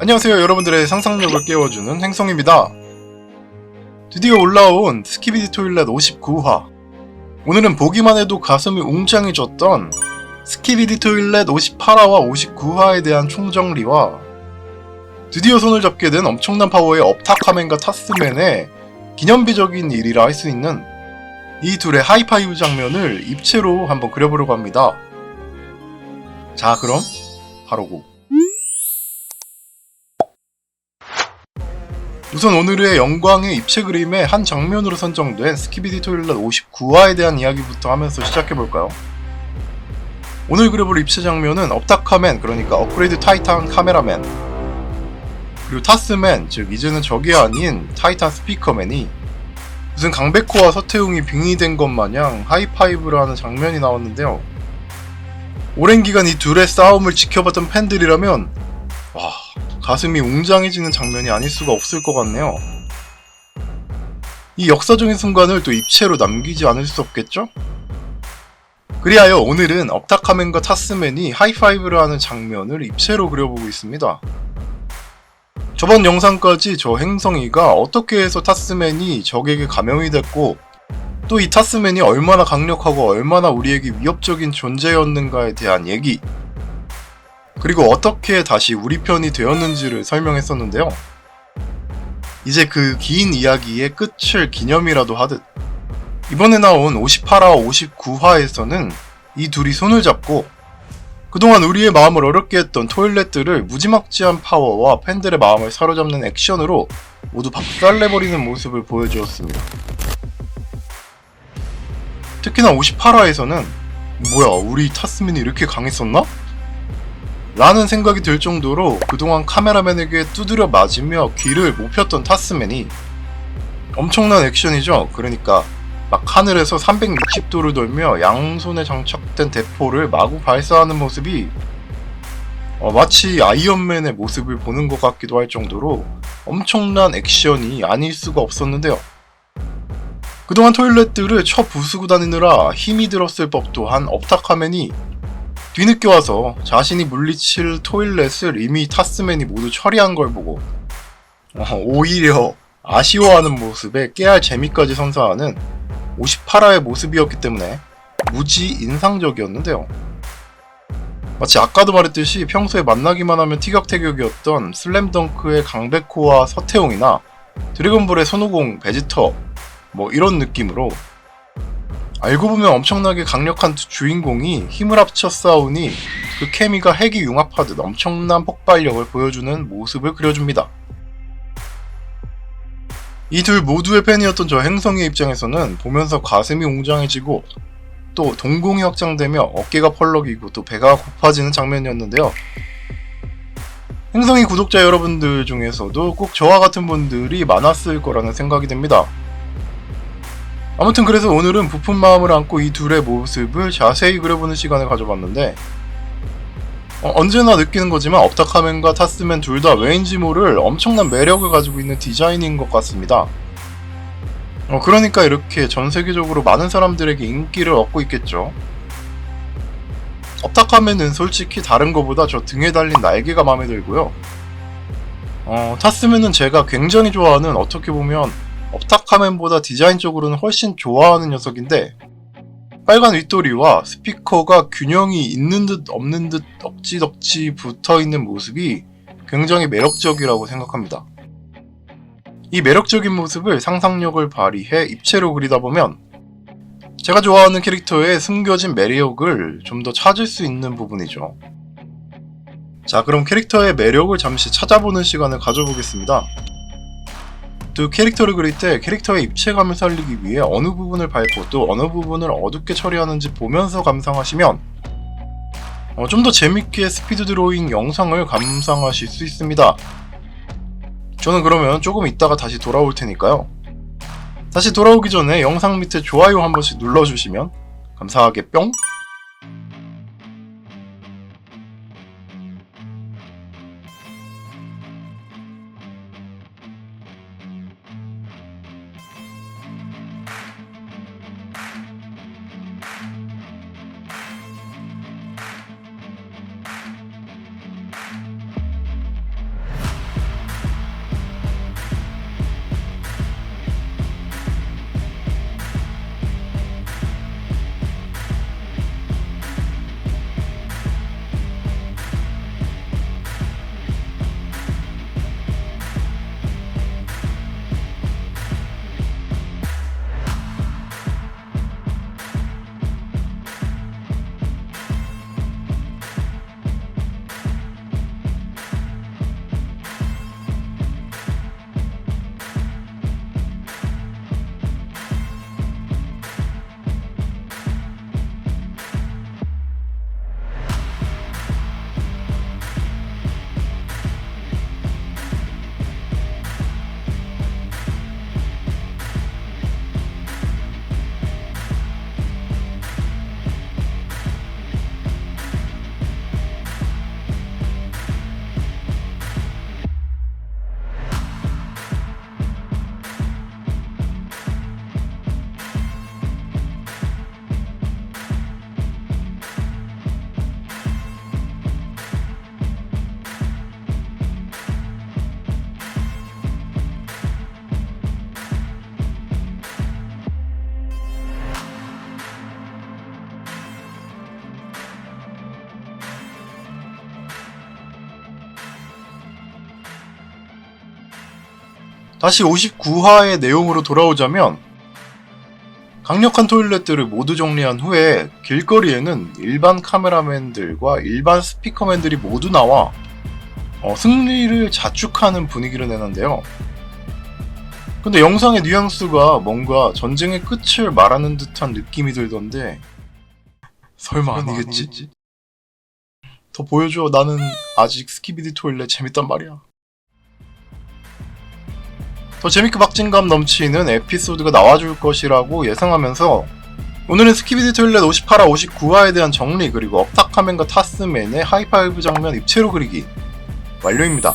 안녕하세요, 여러분들의 상상력을 깨워주는 행성입니다. 드디어 올라온 스키비디 토일렛 59화. 오늘은 보기만 해도 가슴이 웅장해졌던 스키비디 토일렛 58화와 59화에 대한 총정리와 드디어 손을 잡게 된 엄청난 파워의 업타카맨과 타스맨의 기념비적인 일이라 할 수 있는 이 둘의 하이파이브 장면을 입체로 한번 그려보려고 합니다. 자, 그럼 바로 고. 우선 오늘의 영광의 입체 그림의 한 장면으로 선정된 스키비디 토일렛 59화에 대한 이야기부터 하면서 시작해볼까요? 오늘 그려볼 입체 장면은 업타카맨, 그러니까 업그레이드 타이탄 카메라맨, 그리고 타스맨, 즉 이제는 적이 아닌 타이탄 스피커맨이 무슨 강백호와 서태웅이 빙의된 것 마냥 하이파이브를 하는 장면이 나왔는데요. 오랜 기간 이 둘의 싸움을 지켜봤던 팬들이라면 와, 가슴이 웅장해지는 장면이 아닐 수가 없을 것 같네요. 이 역사적인 순간을 또 입체로 남기지 않을 수 없겠죠? 그리하여 오늘은 업타카맨과 타스맨이 하이파이브를 하는 장면을 입체로 그려보고 있습니다. 저번 영상까지 저 행성이가 어떻게 해서 타스맨이 적에게 감염이 됐고 또 이 타스맨이 얼마나 강력하고 얼마나 우리에게 위협적인 존재였는가에 대한 얘기, 그리고 어떻게 다시 우리 편이 되었는지를 설명했었는데요. 이제 그 긴 이야기의 끝을 기념이라도 하듯 이번에 나온 58화와 59화에서는 이 둘이 손을 잡고 그동안 우리의 마음을 어렵게 했던 토일렛들을 무지막지한 파워와 팬들의 마음을 사로잡는 액션으로 모두 박살내버리는 모습을 보여주었습니다. 특히나 58화에서는 뭐야, 우리 타스맨이 이렇게 강했었나? 라는 생각이 들 정도로 그동안 카메라맨에게 두드려 맞으며 귀를 못 폈던 타스맨이 엄청난 액션이죠. 그러니까 막 하늘에서 360도를 돌며 양손에 장착된 대포를 마구 발사하는 모습이 마치 아이언맨의 모습을 보는 것 같기도 할 정도로 엄청난 액션이 아닐 수가 없었는데요. 그동안 토일렛들을 쳐 부수고 다니느라 힘이 들었을 법도 한 업타카맨이 뒤늦게 와서 자신이 물리칠 토일렛을 이미 타스맨이 모두 처리한 걸 보고 오히려 아쉬워하는 모습에 깨알 재미까지 선사하는 58화의 모습이었기 때문에 무지 인상적이었는데요. 마치 아까도 말했듯이 평소에 만나기만 하면 티격태격이었던 슬램덩크의 강백호와 서태웅이나 드래곤볼의 손오공, 베지터 뭐 이런 느낌으로 알고 보면 엄청나게 강력한 두 주인공이 힘을 합쳐 싸우니 그 케미가 핵이 융합하듯 엄청난 폭발력을 보여주는 모습을 그려줍니다. 이 둘 모두의 팬이었던 저 행성이의 입장에서는 보면서 가슴이 웅장해지고 또 동공이 확장되며 어깨가 펄럭이고 또 배가 고파지는 장면이었는데요. 행성이 구독자 여러분들 중에서도 꼭 저와 같은 분들이 많았을 거라는 생각이 듭니다. 아무튼 그래서 오늘은 부푼 마음을 안고 이 둘의 모습을 자세히 그려보는 시간을 가져봤는데 언제나 느끼는 거지만 업타카맨과 타스맨 둘 다 왜인지 모를 엄청난 매력을 가지고 있는 디자인인 것 같습니다. 그러니까 이렇게 전 세계적으로 많은 사람들에게 인기를 얻고 있겠죠. 업타카맨은 솔직히 다른 거보다 저 등에 달린 날개가 마음에 들고요. 타스맨은 제가 굉장히 좋아하는, 어떻게 보면 업타카맨보다 디자인적으로는 훨씬 좋아하는 녀석인데 빨간 윗도리와 스피커가 균형이 있는 듯 없는 듯 덕지덕지 붙어있는 모습이 굉장히 매력적이라고 생각합니다. 이 매력적인 모습을 상상력을 발휘해 입체로 그리다 보면 제가 좋아하는 캐릭터의 숨겨진 매력을 좀 더 찾을 수 있는 부분이죠. 자, 그럼 캐릭터의 매력을 잠시 찾아보는 시간을 가져보겠습니다. 또 캐릭터를 그릴 때 캐릭터의 입체감을 살리기 위해 어느 부분을 밝고 또 어느 부분을 어둡게 처리하는지 보면서 감상하시면 좀 더 재밌게 스피드 드로잉 영상을 감상하실 수 있습니다. 저는 그러면 조금 있다가 다시 돌아올 테니까요. 다시 돌아오기 전에 영상 밑에 좋아요 한 번씩 눌러주시면 감사하게 뿅! 다시 59화의 내용으로 돌아오자면 강력한 토일렛들을 모두 정리한 후에 길거리에는 일반 카메라맨들과 일반 스피커맨들이 모두 나와 승리를 자축하는 분위기를 내는데요. 근데 영상의 뉘앙스가 뭔가 전쟁의 끝을 말하는 듯한 느낌이 들던데 설마 아니겠지? 더 보여줘. 나는 아직 스키비디 토일렛 재밌단 말이야. 더 재밌고 박진감 넘치는 에피소드가 나와줄 것이라고 예상하면서 오늘은 스키비디 토일렛 58화, 59화에 대한 정리 그리고 업타카맨과 타스맨의 하이파이브 장면 입체로 그리기 완료입니다.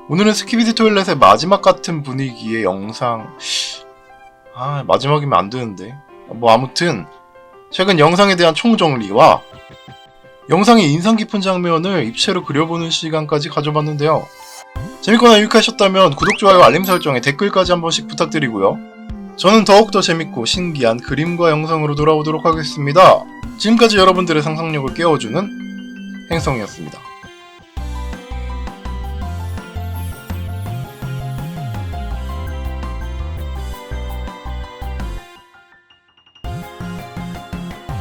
오늘은 스키비디 토일렛의 마지막 같은 분위기의 영상 마지막이면 안 되는데 아무튼 최근 영상에 대한 총정리와 영상의 인상 깊은 장면을 입체로 그려보는 시간까지 가져봤는데요. 재밌거나 유익하셨다면 구독, 좋아요, 알림 설정에 댓글까지 한 번씩 부탁드리고요. 저는 더욱더 재밌고 신기한 그림과 영상으로 돌아오도록 하겠습니다. 지금까지 여러분들의 상상력을 깨워주는 행성이었습니다.